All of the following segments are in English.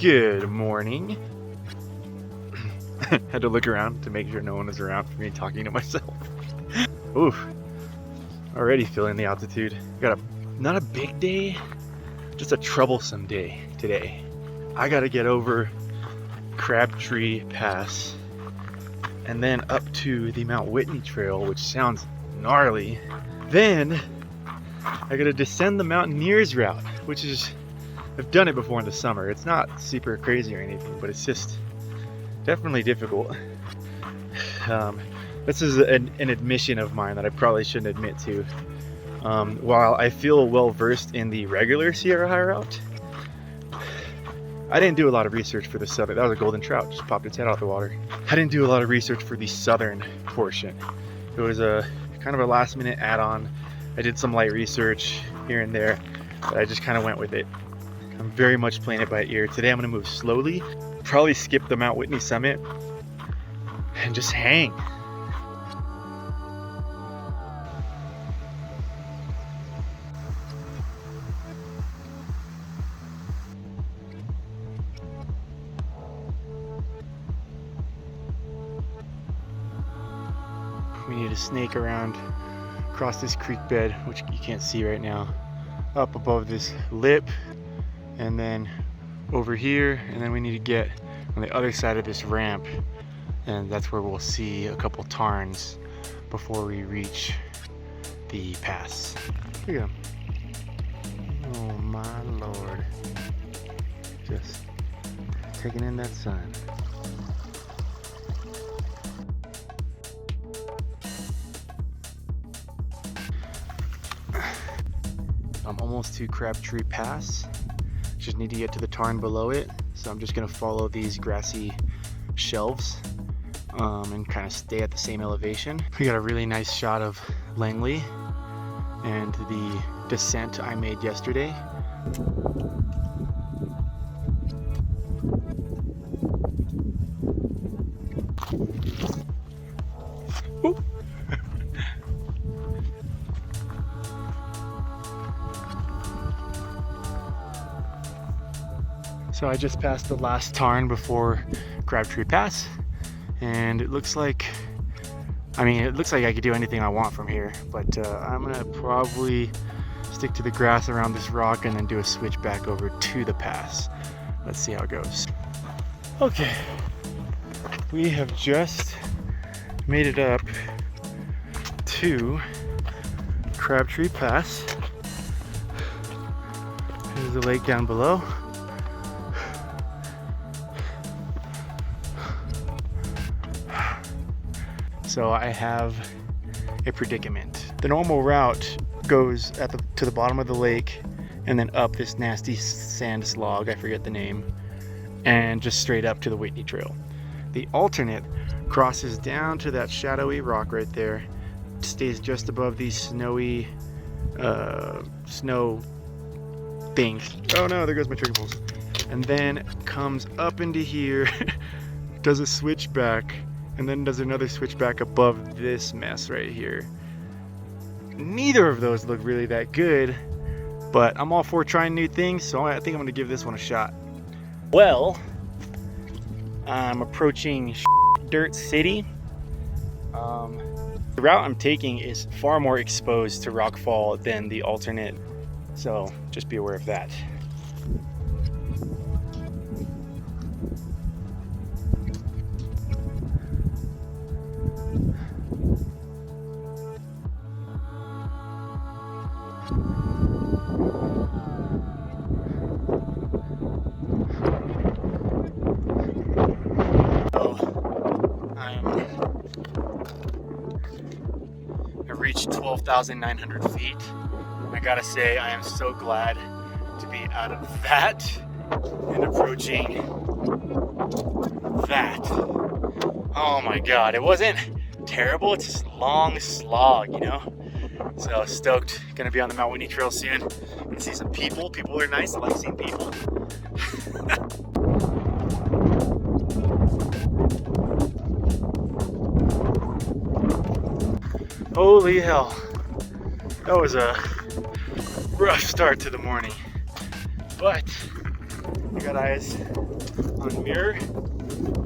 Good morning. Had to look around to make sure no one was around for me talking to myself. Oof. Already feeling the altitude. Got not a big day, just a troublesome day today. I gotta get over Crabtree Pass and then up to the Mount Whitney trail, which sounds gnarly. Then I gotta descend the Mountaineers route, which is, I've done it before in the summer. It's not super crazy or anything, but it's just definitely difficult. This is an admission of mine that I probably shouldn't admit to. While I feel well versed in the regular Sierra High route, I didn't do a lot of research for the southern. That was a golden trout, just popped its head out the water. I didn't do a lot of research for the southern portion. It was a kind of a last minute add-on. I did some light research here and there, but I just kind of went with it. I'm very much playing it by ear. Today I'm gonna move slowly, probably skip the Mount Whitney summit, and just hang. We need to snake around across this creek bed, which you can't see right now, up above this lip, and then over here, and then we need to get on the other side of this ramp, and that's where we'll see a couple tarns before we reach the pass. Look at them. Oh my lord. Just taking in that sun. I'm almost to Crabtree Pass. Just need to get to the tarn below it. So I'm just gonna follow these grassy shelves and kind of stay at the same elevation. We got a really nice shot of Langley and the descent I made yesterday. Ooh. So I just passed the last tarn before Crabtree Pass, and it looks like, it looks like I could do anything I want from here, but I'm gonna probably stick to the grass around this rock and then do a switch back over to the pass. Let's see how it goes. Okay, we have just made it up to Crabtree Pass. There's the lake down below. So I have a predicament. The normal route goes to the bottom of the lake and then up this nasty sand slog, I forget the name, and just straight up to the Whitney Trail. The alternate crosses down to that shadowy rock right there, stays just above these snowy snow things. Oh no, there goes my trigger pulse. And then comes up into here, does a switchback, and then does another switchback above this mess right here. Neither of those look really that good, but I'm all for trying new things, so I think I'm gonna give this one a shot. Well, I'm approaching Dirt City. The route I'm taking is far more exposed to rockfall than the alternate, so just be aware of that. I reached 12,900 feet. I gotta say, I am so glad to be out of that and approaching that. Oh my god, it wasn't terrible, it's just a long slog, you know? So stoked, gonna be on the Mount Whitney Trail soon. Gonna see some people. People are nice, I like seeing people. Holy hell, that was a rough start to the morning, but I got eyes on Mirror.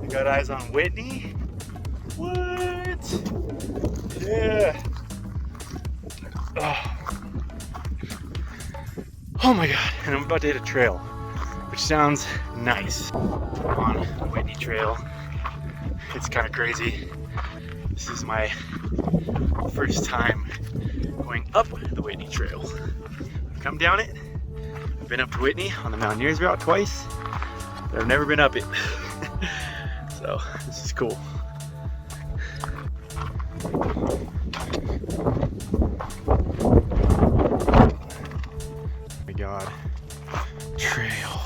I got eyes on Whitney. What? Yeah. Oh my god, and I'm about to hit a trail, which sounds nice. On the Whitney Trail. It's kind of crazy. This is my first time going up the Whitney Trail. I've come down it. I've been up to Whitney on the Mountaineers route twice, but I've never been up it. So this is cool. Oh my god. Trail.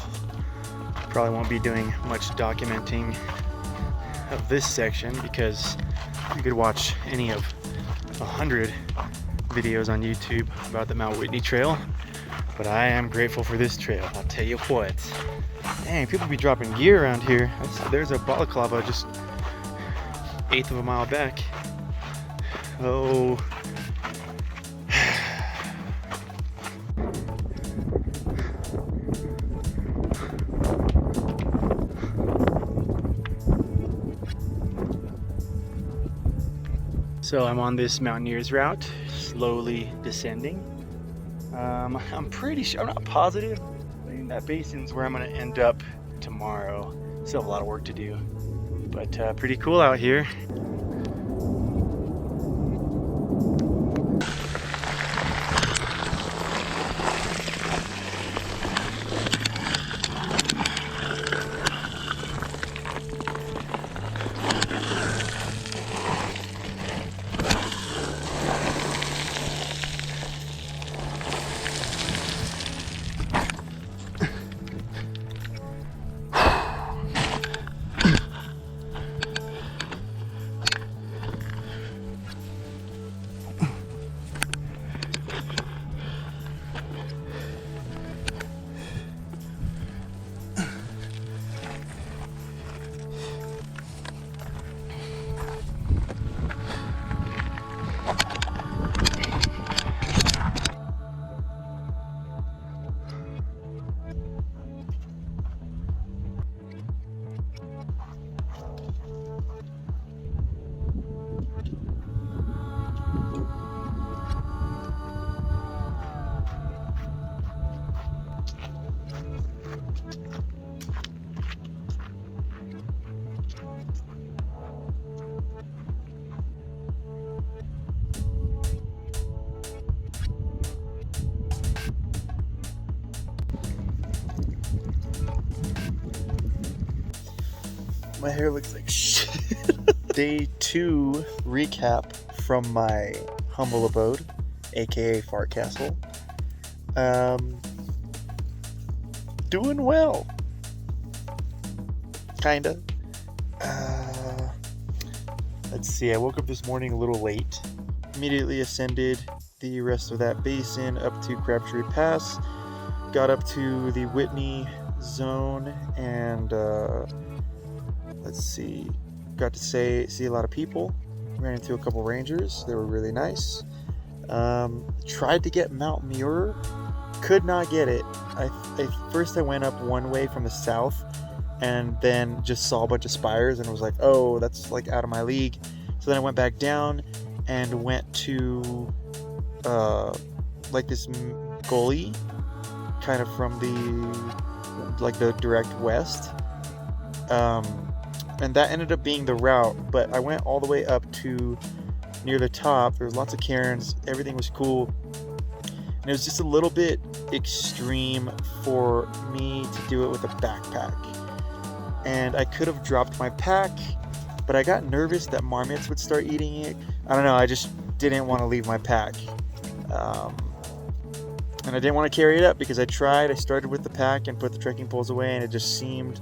Probably won't be doing much documenting of this section because you could watch any of 100 videos on YouTube about the Mount Whitney Trail, but I am grateful for this trail, I'll tell you what. Dang, people be dropping gear around here. There's a balaclava just 1/8 of a mile back. Oh. So I'm on this Mountaineers route, slowly descending. I'm pretty sure, I'm not positive. I mean, that basin's where I'm gonna end up tomorrow. Still have a lot of work to do, but pretty cool out here. My hair looks like shit. Day 2 recap from my humble abode, aka Fart Castle. Doing well. Kinda. Let's see, I woke up this morning a little late. Immediately ascended the rest of that basin up to Crabtree Pass. Got up to the Whitney zone and let's see, got to see a lot of people. Ran into a couple rangers. They were really nice. Tried to get Mount Muir. Could not get it. First I went up one way from the south and then just saw a bunch of spires and was like, oh, that's like out of my league. So then I went back down and went to like this gully kind of from the direct west. And that ended up being the route, but I went all the way up to near the top. There was lots of cairns, everything was cool, and it was just a little bit extreme for me to do it with a backpack. And I could have dropped my pack, but I got nervous that marmots would start eating it. I don't know, I just didn't want to leave my pack. And I didn't want to carry it up because I started with the pack and put the trekking poles away, and it just seemed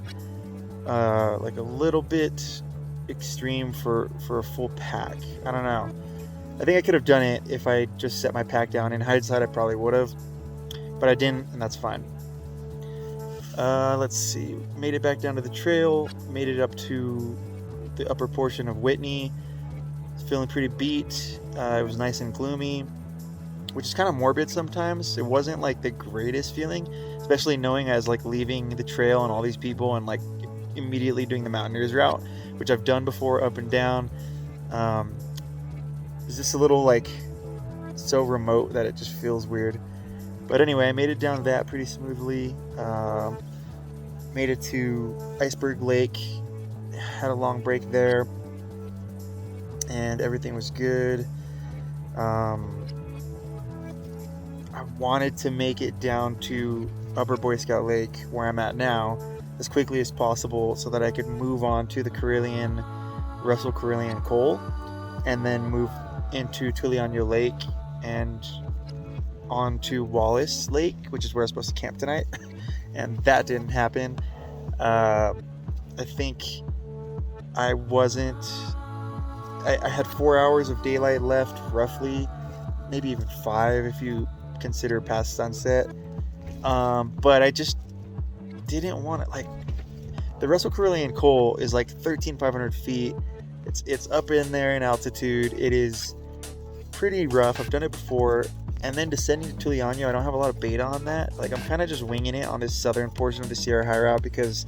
like a little bit extreme for a full pack. I don't know. I think I could have done it if I just set my pack down. In hindsight, I probably would have, but I didn't, and that's fine. Let's see. Made it back down to the trail. Made it up to the upper portion of Whitney. Feeling pretty beat. It was nice and gloomy, which is kind of morbid sometimes. It wasn't like the greatest feeling, especially knowing I was like leaving the trail and all these people and like immediately doing the Mountaineers route, which I've done before, up and down. It's just a little like so remote that it just feels weird. But anyway, I made it down that pretty smoothly. Made it to Iceberg Lake, had a long break there, and everything was good. I wanted to make it down to Upper Boy Scout Lake, where I'm at now, as quickly as possible so that I could move on to the Russell-Carillon Col, and then move into Tulainyo Lake and onto Wallace Lake, which is where I was supposed to camp tonight. And that didn't happen. I think I had 4 hours of daylight left, roughly, maybe even 5 if you consider past sunset. But I just didn't want to, like, the Russell-Carillon Col is like 13,500 feet. It's up in there in altitude. It is pretty rough. I've done it before. And then descending to Tulainyo, I don't have a lot of beta on that. Like, I'm kind of just winging it on this southern portion of the Sierra High Route because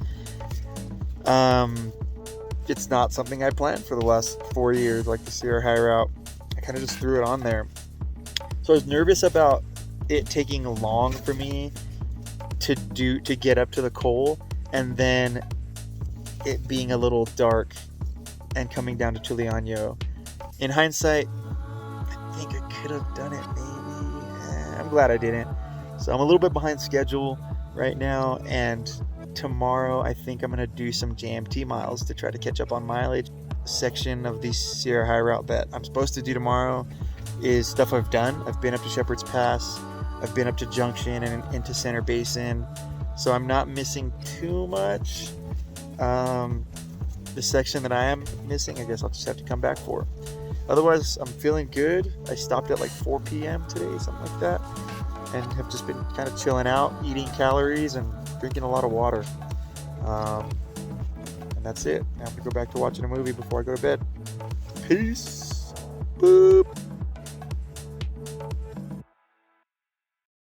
it's not something I planned for the last 4 years, like the Sierra High Route. I kind of just threw it on there. So I was nervous about it taking long for me to get up to the Col, and then it being a little dark and coming down to Tulainyo. In hindsight, I think I could have done it maybe. I'm glad I didn't. So I'm a little bit behind schedule right now, and tomorrow I think I'm going to do some JMT miles to try to catch up on mileage. The section of the Sierra High Route that I'm supposed to do tomorrow is stuff I've done. I've been up to Shepherd's Pass, I've been up to Junction and into Miter Basin, so I'm not missing too much. The section that I am missing, I guess I'll just have to come back for. Otherwise, I'm feeling good. I stopped at like 4 p.m. today, something like that, and have just been kind of chilling out, eating calories and drinking a lot of water. And that's it. Now I have to go back to watching a movie before I go to bed. Peace. Boop.